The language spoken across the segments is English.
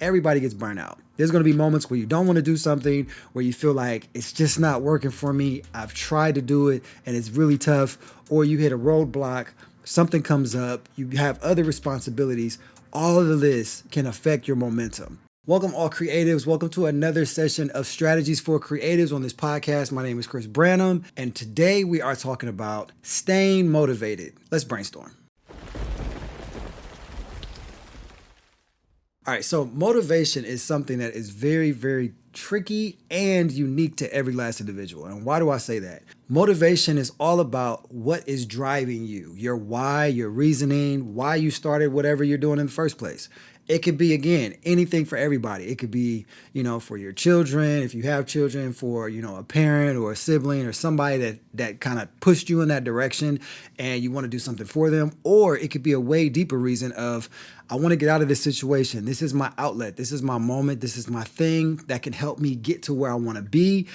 Everybody gets burnt out. There's going to be moments where you don't want to do something, where you feel like it's just not working for me. I've tried to do it and it's really tough. Or you hit a roadblock, something comes up, you have other responsibilities. All of this can affect your momentum. Welcome, all creatives. Welcome to another session of Strategies for Creatives on this podcast. My name is Chris Branham, and today we are talking about staying motivated. Let's brainstorm. All right, so motivation is something that is very, very tricky and unique to every last individual. And why do I say that? Motivation is all about what is driving you, your why, your reasoning, why you started whatever you're doing in the first place. It could be, again, anything for everybody. It could be, for your children, if you have children, for, a parent or a sibling or somebody that kind of pushed you in that direction and you want to do something for them. Or it could be a way deeper reason of, I want to get out of this situation. This is my outlet. This is my moment. This is my thing that can help me get to where I want to be.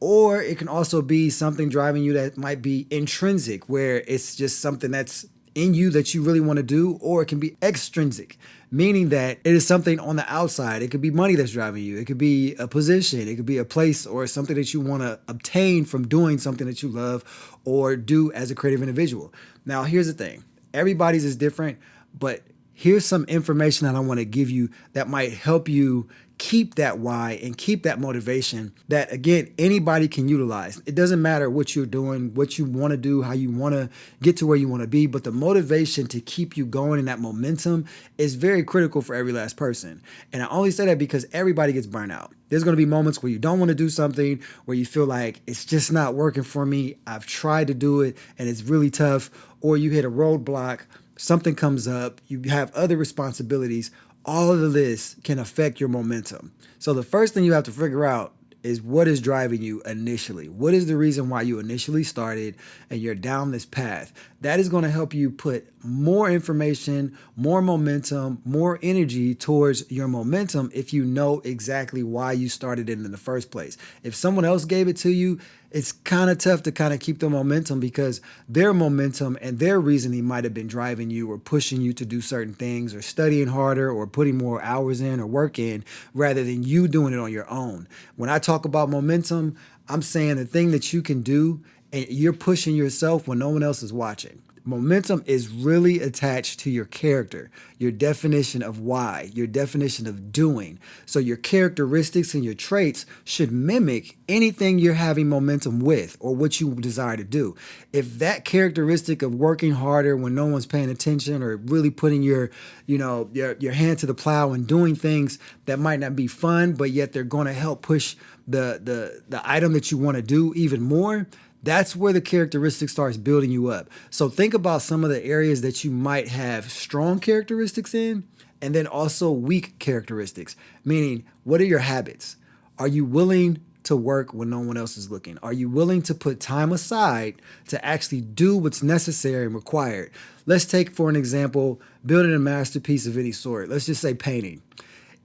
Or it can also be something driving you that might be intrinsic, where it's just something that's in you that you really want to do. Or it can be extrinsic, meaning that it is something on the outside. It could be money that's driving you. It could be a position. It could be a place or something that you want to obtain from doing something that you love or do as a creative individual. Now, here's the thing. Everybody's is different, but here's some information that I want to give you that might help you keep that why and keep that motivation that, again, anybody can utilize. It doesn't matter what you're doing, what you want to do, how you want to get to where you want to be, but the motivation to keep you going and that momentum is very critical for every last person. And I only say that because everybody gets burnt out. There's going to be moments where you don't want to do something, where you feel like it's just not working for me. I've tried to do it and it's really tough. Or you hit a roadblock, something comes up, you have other responsibilities. All of this can affect your momentum. So the first thing you have to figure out is what is driving you initially. What is the reason why you initially started and you're down this path? That is going to help you put more information, more momentum, more energy towards your momentum if you know exactly why you started it in the first place. If someone else gave it to you, it's kind of tough to kind of keep the momentum because their momentum and their reasoning might have been driving you or pushing you to do certain things or studying harder or putting more hours in or work in rather than you doing it on your own. When I talk about momentum, I'm saying the thing that you can do and you're pushing yourself when no one else is watching. Momentum is really attached to your character, your definition of why, your definition of doing. So your characteristics and your traits should mimic anything you're having momentum with or what you desire to do. If that characteristic of working harder when no one's paying attention or really putting your hand to the plow and doing things that might not be fun, but yet they're going to help push the item that you want to do even more, that's where the characteristic starts building you up. So think about some of the areas that you might have strong characteristics in, and then also weak characteristics, meaning what are your habits? Are you willing to work when no one else is looking? Are you willing to put time aside to actually do what's necessary and required? Let's take, for an example, building a masterpiece of any sort. Let's just say painting.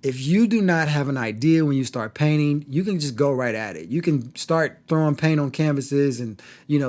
If you do not have an idea when you start painting, you can just go right at it. You can start throwing paint on canvases and,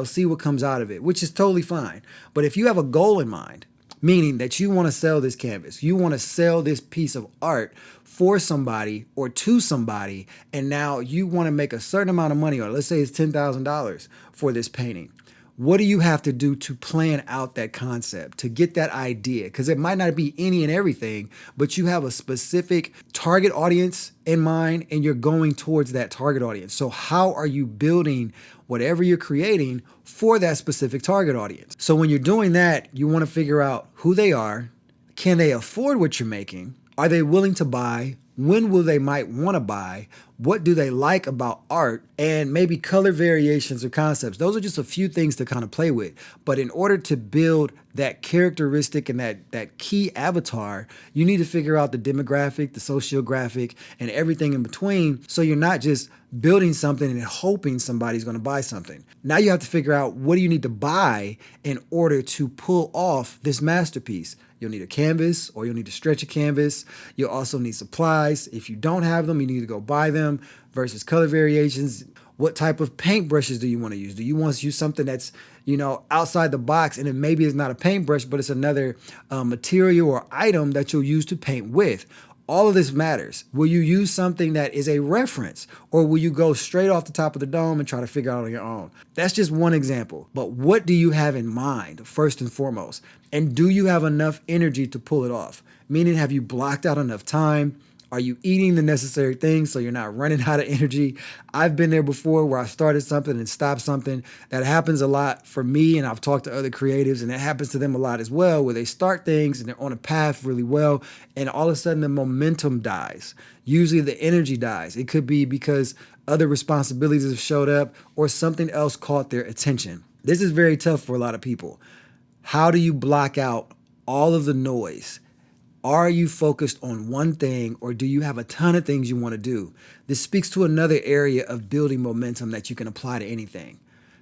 see what comes out of it, which is totally fine. But if you have a goal in mind, meaning that you want to sell this canvas, you want to sell this piece of art for somebody or to somebody, and now you want to make a certain amount of money, or let's say it's $10,000 for this painting. What do you have to do to plan out that concept, to get that idea? Because it might not be any and everything, but you have a specific target audience in mind and you're going towards that target audience. So how are you building whatever you're creating for that specific target audience? So when you're doing that, you want to figure out who they are. Can they afford what you're making? Are they willing to buy? When will they might want to buy? What do they like about art? And maybe color variations or concepts. Those are just a few things to kind of play with. But in order to build that characteristic and that key avatar, you need to figure out the demographic, the sociographic, and everything in between. So you're not just building something and hoping somebody's going to buy something. Now you have to figure out what do you need to buy in order to pull off this masterpiece. You'll need a canvas, or you'll need to stretch a canvas. You'll also need supplies. If you don't have them, you need to go buy them. Versus color variations. What type of paintbrushes do you want to use? Do you want to use something that's, outside the box, and it maybe is not a paintbrush, but it's another material or item that you'll use to paint with? All of this matters. Will you use something that is a reference, or will you go straight off the top of the dome and try to figure out on your own? That's just one example. But what do you have in mind, first and foremost? And do you have enough energy to pull it off? Meaning, have you blocked out enough time? Are you eating the necessary things so you're not running out of energy? I've been there before where I started something and stopped something. That happens a lot for me, and I've talked to other creatives, and it happens to them a lot as well, where they start things and they're on a path really well, and all of a sudden the momentum dies. Usually the energy dies. It could be because other responsibilities have showed up or something else caught their attention. This is very tough for a lot of people. How do you block out all of the noise? Are you focused on one thing, or do you have a ton of things you want to do? This speaks to another area of building momentum that you can apply to anything.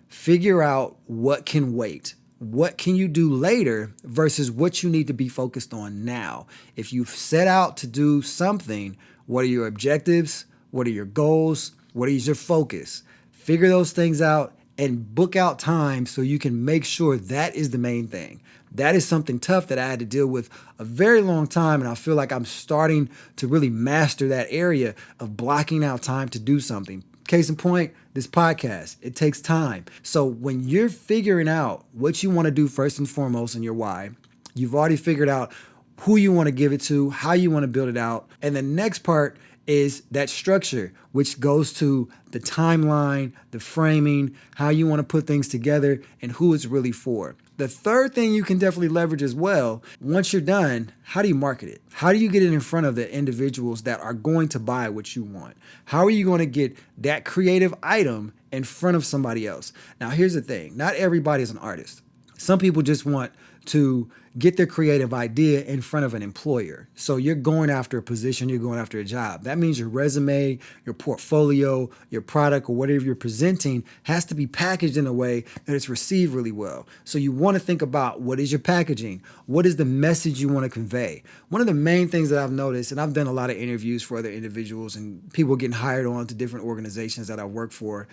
Figure out what can wait. What can you do later versus what you need to be focused on now? If you've set out to do something, what are your objectives? What are your goals? What is your focus? Figure those things out and book out time so you can make sure that is the main thing. That is something tough that I had to deal with a very long time, and I feel like I'm starting to really master that area of blocking out time to do something. Case in point, this podcast, it takes time. So when you're figuring out what you want to do first and foremost and your why, you've already figured out who you want to give it to, how you want to build it out, and the next part is that structure, which goes to the timeline, the framing, how you want to put things together, and who it's really for. The third thing you can definitely leverage as well, once you're done, how do you market it? How do you get it in front of the individuals that are going to buy what you want? How are you going to get that creative item in front of somebody else? Now, here's the thing. Not everybody is an artist. Some people just want to get their creative idea in front of an employer. So you're going after a position, you're going after a job. That means your resume, your portfolio, your product, or whatever you're presenting has to be packaged in a way that it's received really well. So you want to think about, what is your packaging? What is the message you want to convey? One of the main things that I've noticed, and I've done a lot of interviews for other individuals and people getting hired on to different organizations that I work for,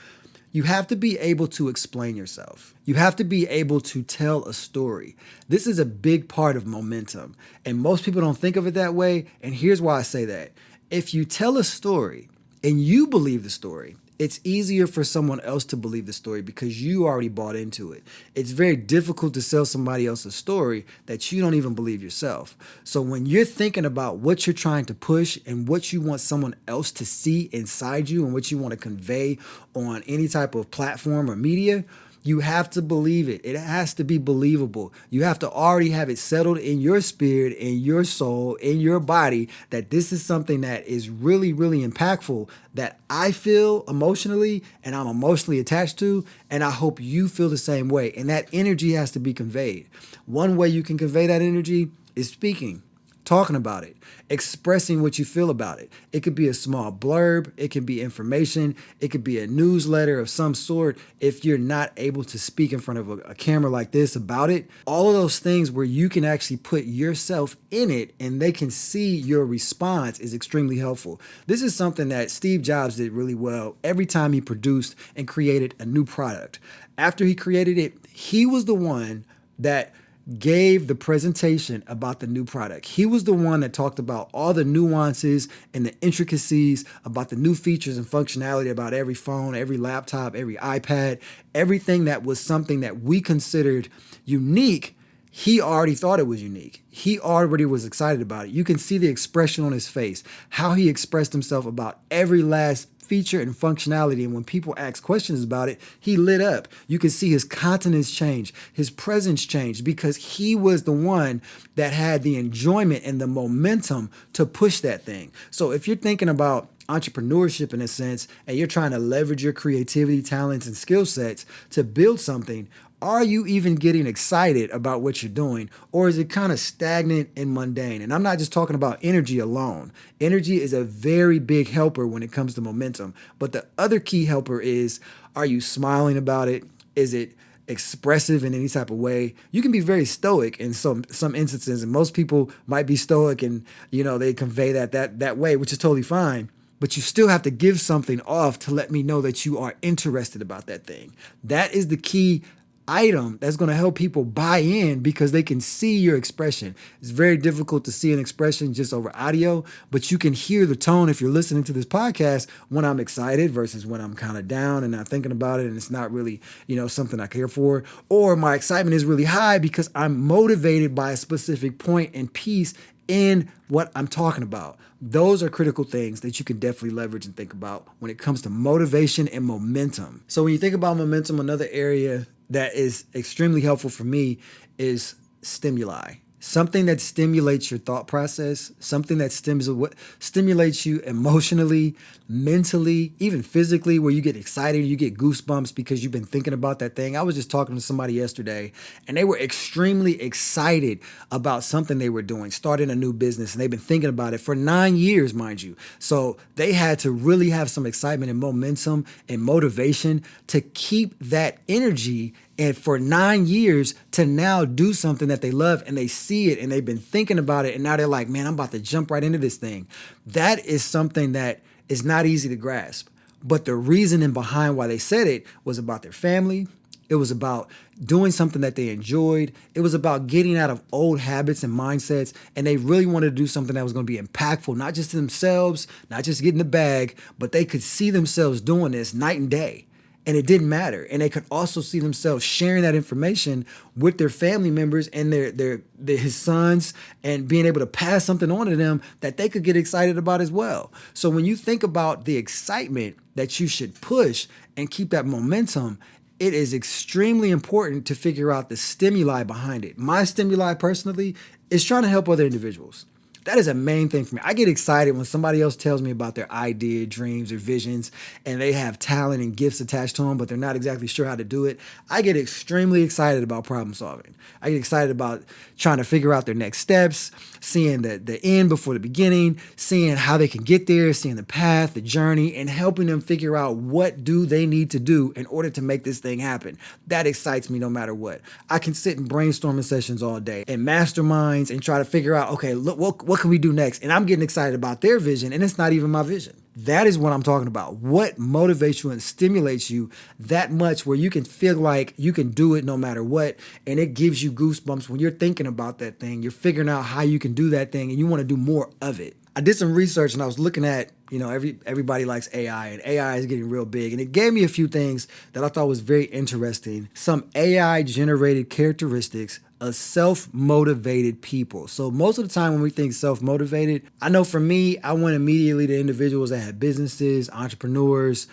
you have to be able to explain yourself. You have to be able to tell a story. This is a big part of momentum, and most people don't think of it that way, and here's why I say that. If you tell a story and you believe the story, it's easier for someone else to believe the story because you already bought into it. It's very difficult to sell somebody else a story that you don't even believe yourself. So when you're thinking about what you're trying to push and what you want someone else to see inside you and what you want to convey on any type of platform or media, you have to believe it. It has to be believable. You have to already have it settled in your spirit, in your soul, in your body, that this is something that is really, really impactful, that I feel emotionally and I'm emotionally attached to, and I hope you feel the same way. And that energy has to be conveyed. One way you can convey that energy is speaking. Talking about it, expressing what you feel about it. It could be a small blurb. It could be information. It could be a newsletter of some sort. If you're not able to speak in front of a camera like this about it, all of those things where you can actually put yourself in it and they can see your response is extremely helpful. This is something that Steve Jobs did really well every time he produced and created a new product. After he created it, he was the one that gave the presentation about the new product. He was the one that talked about all the nuances and the intricacies about the new features and functionality about every phone, every laptop, every iPad, everything that was something that we considered unique. He already thought it was unique. He already was excited about it. You can see the expression on his face, how he expressed himself about every last feature and functionality. And when people ask questions about it, he lit up. You can see his countenance change, his presence change, because he was the one that had the enjoyment and the momentum to push that thing. So if you're thinking about entrepreneurship in a sense, and you're trying to leverage your creativity, talents, and skill sets to build something, are you even getting excited about what you're doing? Or is it kind of stagnant and mundane? And I'm not just talking about energy alone. Energy is a very big helper when it comes to momentum. But the other key helper is, are you smiling about it? Is it expressive in any type of way? You can be very stoic in some instances, and most people might be stoic and, they convey that way, which is totally fine. But you still have to give something off to let me know that you are interested about that thing. That is the key item that's going to help people buy in because they can see your expression. It's very difficult to see an expression just over audio, but you can hear the tone if you're listening to this podcast when I'm excited versus when I'm kind of down and not thinking about it and it's not really, something I care for. Or my excitement is really high because I'm motivated by a specific point and piece in what I'm talking about. Those are critical things that you can definitely leverage and think about when it comes to motivation and momentum. So when you think about momentum, another area that is extremely helpful for me is stimuli. Something that stimulates your thought process, something that stimulates you emotionally, mentally, even physically, where you get excited, you get goosebumps because you've been thinking about that thing. I was just talking to somebody yesterday and they were extremely excited about something they were doing, starting a new business, and they've been thinking about it for 9 years, mind you. So they had to really have some excitement and momentum and motivation to keep that energy and for 9 years to now do something that they love and they see it and they've been thinking about it and now they're like, man, I'm about to jump right into this thing. That is something that is not easy to grasp. But the reasoning behind why they said it was about their family. It was about doing something that they enjoyed. It was about getting out of old habits and mindsets. And they really wanted to do something that was going to be impactful, not just to themselves, not just getting the bag, but they could see themselves doing this night and day. And it didn't matter. And they could also see themselves sharing that information with their family members and his sons and being able to pass something on to them that they could get excited about as well. So when you think about the excitement that you should push and keep that momentum, it is extremely important to figure out the stimuli behind it. My stimuli personally is trying to help other individuals. That is a main thing for me. I get excited when somebody else tells me about their idea, dreams, or visions, and they have talent and gifts attached to them, but they're not exactly sure how to do it. I get extremely excited about problem solving. I get excited about trying to figure out their next steps, seeing the end before the beginning, seeing how they can get there, seeing the path, the journey, and helping them figure out what do they need to do in order to make this thing happen. That excites me no matter what. I can sit in brainstorming sessions all day and masterminds and try to figure out, okay, look, what can we do next? And I'm getting excited about their vision, and it's not even my vision. That is what I'm talking about. What motivates you and stimulates you that much where you can feel like you can do it no matter what, and it gives you goosebumps when you're thinking about that thing. You're figuring out how you can do that thing, and you want to do more of it. I did some research, and I was looking at, everybody likes AI, and AI is getting real big, and it gave me a few things that I thought was very interesting. Some AI-generated characteristics of self-motivated people. So most of the time when we think self-motivated, I know for me, I went immediately to individuals that have businesses, entrepreneurs,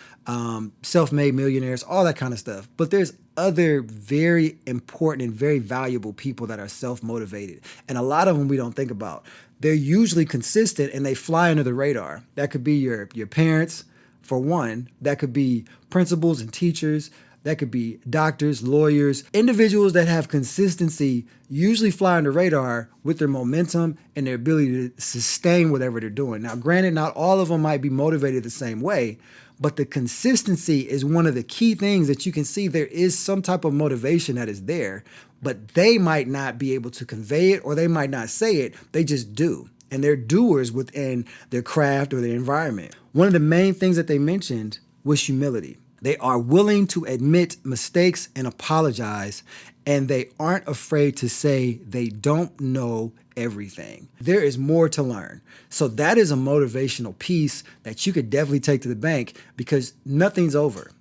self-made millionaires, all that kind of stuff. But there's other very important and very valuable people that are self-motivated. And a lot of them we don't think about. They're usually consistent and they fly under the radar. That could be your parents, for one. That could be principals and teachers. That could be doctors, lawyers, individuals that have consistency usually fly on the radar with their momentum and their ability to sustain whatever they're doing. Now, granted, not all of them might be motivated the same way, but the consistency is one of the key things that you can see. There is some type of motivation that is there, but they might not be able to convey it or they might not say it. They just do. And they're doers within their craft or their environment. One of the main things that they mentioned was humility. They are willing to admit mistakes and apologize, and they aren't afraid to say they don't know everything. There is more to learn. So that is a motivational piece that you could definitely take to the bank because nothing's over.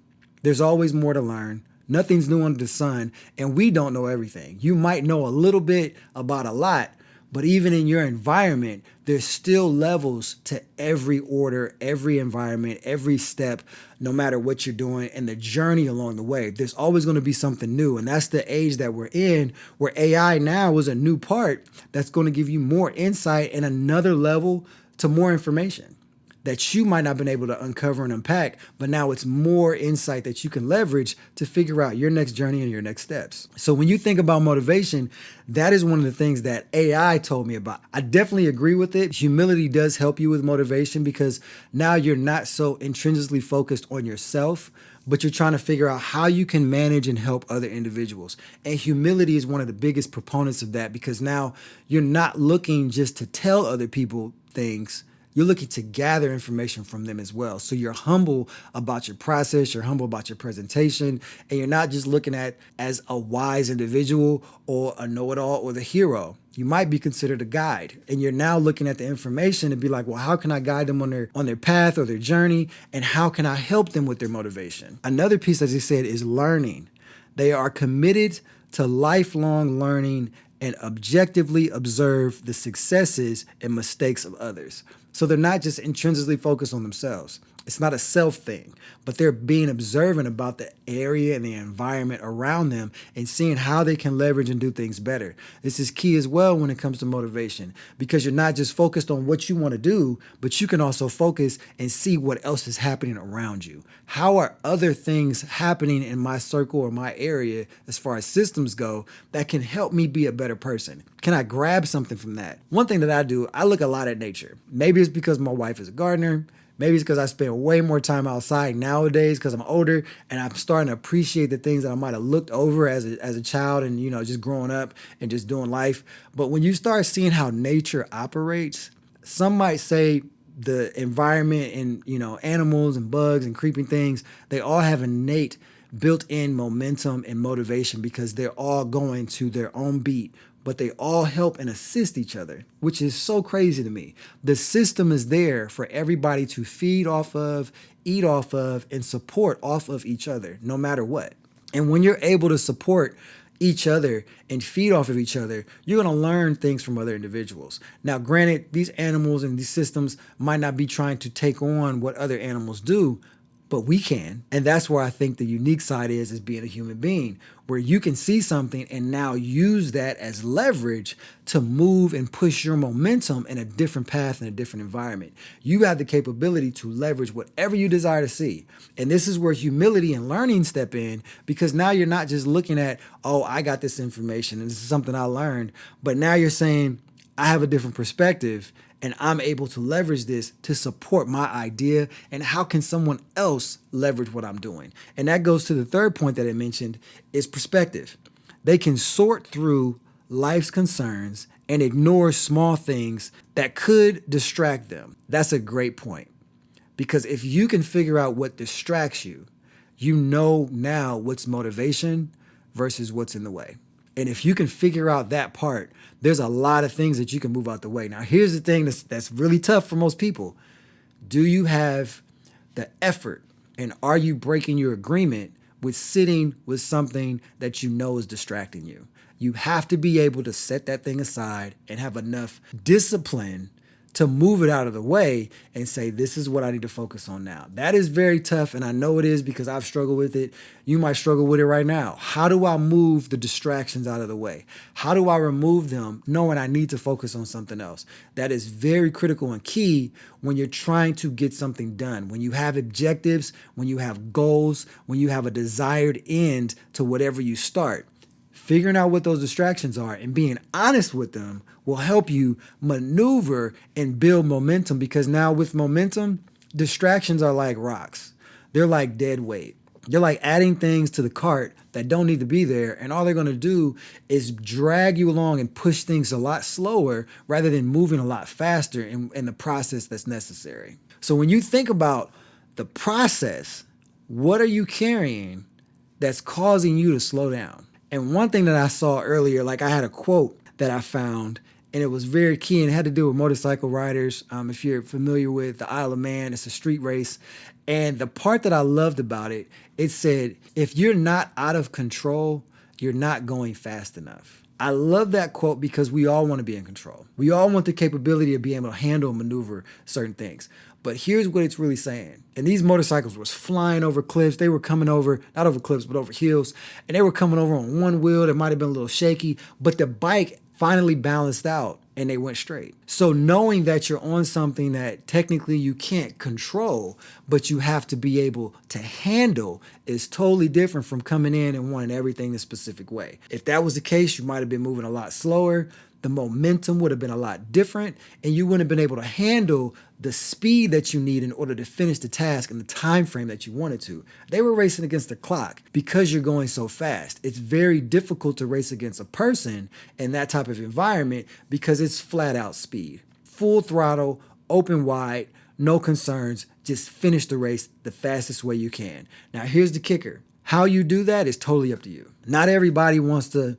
There's always more to learn. Nothing's new under the sun, and we don't know everything. You might know a little bit about a lot, but even in your environment, there's still levels to every order, every environment, every step, no matter what you're doing, and the journey along the way. There's always going to be something new, and that's the age that we're in, where AI now is a new part that's going to give you more insight and another level to more information that you might not have been able to uncover and unpack, but now it's more insight that you can leverage to figure out your next journey and your next steps. So when you think about motivation, that is one of the things that AI told me about. I definitely agree with it. Humility does help you with motivation because now you're not so intrinsically focused on yourself, but you're trying to figure out how you can manage and help other individuals. And humility is one of the biggest proponents of that because now you're not looking just to tell other people things. you're looking to gather information from them as well. So you're humble about your process, you're humble about your presentation, and you're not just looking at as a wise individual or a know-it-all or the hero. You might be considered a guide, and you're now looking at the information and be like, well, how can I guide them on their path or their journey, and how can I help them with their motivation? Another piece, as I said, is learning. They are committed to lifelong learning and objectively observe the successes and mistakes of others. So they're not just intrinsically focused on themselves. It's not a self thing, but they're being observant about the area and the environment around them and seeing how they can leverage and do things better. This is key as well when it comes to motivation, because you're not just focused on what you want to do, but you can also focus and see what else is happening around you. How are other things happening in my circle or my area as far as systems go that can help me be a better person? Can I grab something from that? One thing that I do, I look a lot at nature. Maybe it's because my wife is a gardener. Maybe it's because I spend way more time outside nowadays because I'm older and I'm starting to appreciate the things that I might have looked over as a child and, just growing up and just doing life. But when you start seeing how nature operates, some might say the environment and, animals and bugs and creeping things, they all have innate built-in momentum and motivation because they're all going to their own beat, but they all help and assist each other, which is so crazy to me. The system is there for everybody to feed off of, eat off of, and support off of each other, no matter what. And when you're able to support each other and feed off of each other, you're going to learn things from other individuals. Now, granted, these animals and these systems might not be trying to take on what other animals do, but we can. And that's where I think the unique side is being a human being, where you can see something and now use that as leverage to move and push your momentum in a different path, in a different environment. You have the capability to leverage whatever you desire to see. And this is where humility and learning step in, because now you're not just looking at, oh, I got this information and this is something I learned, but now you're saying, I have a different perspective and I'm able to leverage this to support my idea, and how can someone else leverage what I'm doing? And that goes to the third point that I mentioned, is perspective. They can sort through life's concerns and ignore small things that could distract them. That's a great point, because if you can figure out what distracts you, you know now what's motivation versus what's in the way. And if you can figure out that part, there's a lot of things that you can move out the way. Now, here's the thing that's really tough for most people. Do you have the effort, and are you breaking your agreement with sitting with something that you know is distracting you? You have to be able to set that thing aside and have enough discipline to move it out of the way and say, this is what I need to focus on now. That is very tough, and I know it is because I've struggled with it. You might struggle with it right now. How do I move the distractions out of the way? How do I remove them knowing I need to focus on something else? That is very critical and key when you're trying to get something done. When you have objectives, when you have goals, when you have a desired end to whatever you start. Figuring out what those distractions are and being honest with them will help you maneuver and build momentum, because now with momentum, distractions are like rocks. They're like dead weight. They're like adding things to the cart that don't need to be there, and all they're going to do is drag you along and push things a lot slower rather than moving a lot faster in the process that's necessary. So when you think about the process, what are you carrying that's causing you to slow down? And one thing that I saw earlier, like I had a quote that I found, and it was very key, and it had to do with motorcycle riders. If you're familiar with the Isle of Man, it's a street race. And the part that I loved about it, it said, if you're not out of control, you're not going fast enough. I love that quote because we all want to be in control. We all want the capability of being able to handle and maneuver certain things. But here's what it's really saying. And these motorcycles was flying over cliffs. They were coming over, not over cliffs, but over hills. And they were coming over on one wheel that might have been a little shaky, but the bike finally balanced out and they went straight. So knowing that you're on something that technically you can't control, but you have to be able to handle, is totally different from coming in and wanting everything the specific way. If that was the case, you might have been moving a lot slower. The momentum would have been a lot different, and you wouldn't have been able to handle the speed that you need in order to finish the task in the time frame that you wanted to. They were racing against the clock because you're going so fast. It's very difficult to race against a person in that type of environment because it's flat out speed. Full throttle, open wide, no concerns, just finish the race the fastest way you can. Now, here's the kicker. How you do that is totally up to you. Not everybody wants to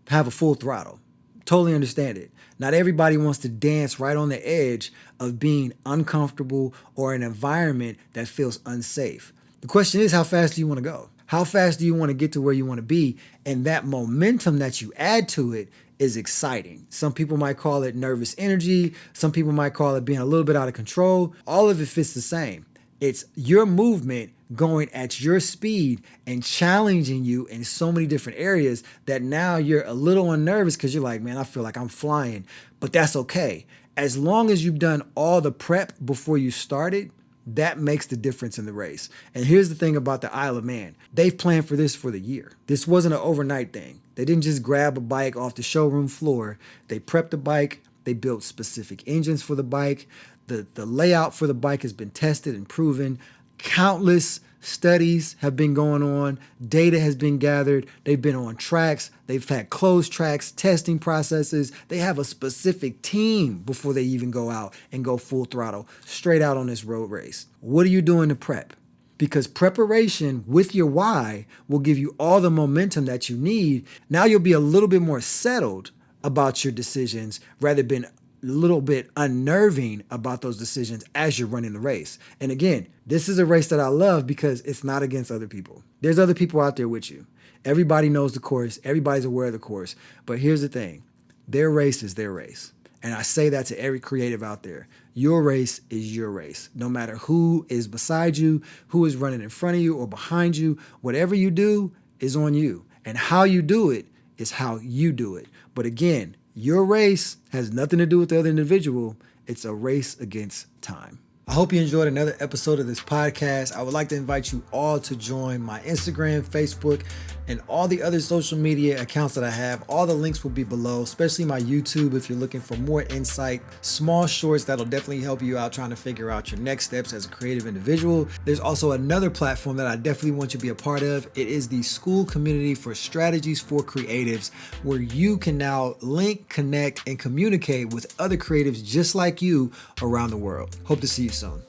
have a full throttle. Totally understand it. Not everybody wants to dance right on the edge of being uncomfortable or an environment that feels unsafe. The question is, how fast do you want to go? How fast do you want to get to where you want to be? And that momentum that you add to it is exciting. Some people might call it nervous energy. Some people might call it being a little bit out of control. All of it fits the same. It's your movement going at your speed and challenging you in so many different areas that now you're a little unnervous because you're like, man, I feel like I'm flying. But that's okay. As long as you've done all the prep before you started, that makes the difference in the race. And here's the thing about the Isle of Man. They've planned for this for the year. This wasn't an overnight thing. They didn't just grab a bike off the showroom floor. They prepped the bike. They built specific engines for the bike. The layout for the bike has been tested and proven. Countless studies have been going on. Data has been gathered. They've been on tracks. They've had closed tracks, testing processes. They have a specific team before they even go out and go full throttle, straight out on this road race. What are you doing to prep? Because preparation with your why will give you all the momentum that you need. Now you'll be a little bit more settled about your decisions rather than a little bit unnerving about those decisions as you're running the race. And again, this is a race that I love because it's not against other people. There's other people out there with you. Everybody knows the course. Everybody's aware of the course. But here's the thing. Their race is their race. And I say that to every creative out there. Your race is your race. No matter who is beside you, who is running in front of you or behind you, whatever you do is on you. And how you do it is how you do it. But again, your race has nothing to do with the other individual. It's a race against time. I hope you enjoyed another episode of this podcast. I would like to invite you all to join my Instagram, Facebook, and all the other social media accounts that I have. All the links will be below, especially my YouTube if you're looking for more insight, small shorts that'll definitely help you out trying to figure out your next steps as a creative individual. There's also another platform that I definitely want you to be a part of. It is the Skool Community for Strategies for Creatives, where you can now link, connect, and communicate with other creatives just like you around the world. Hope to see you soon.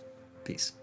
Peace.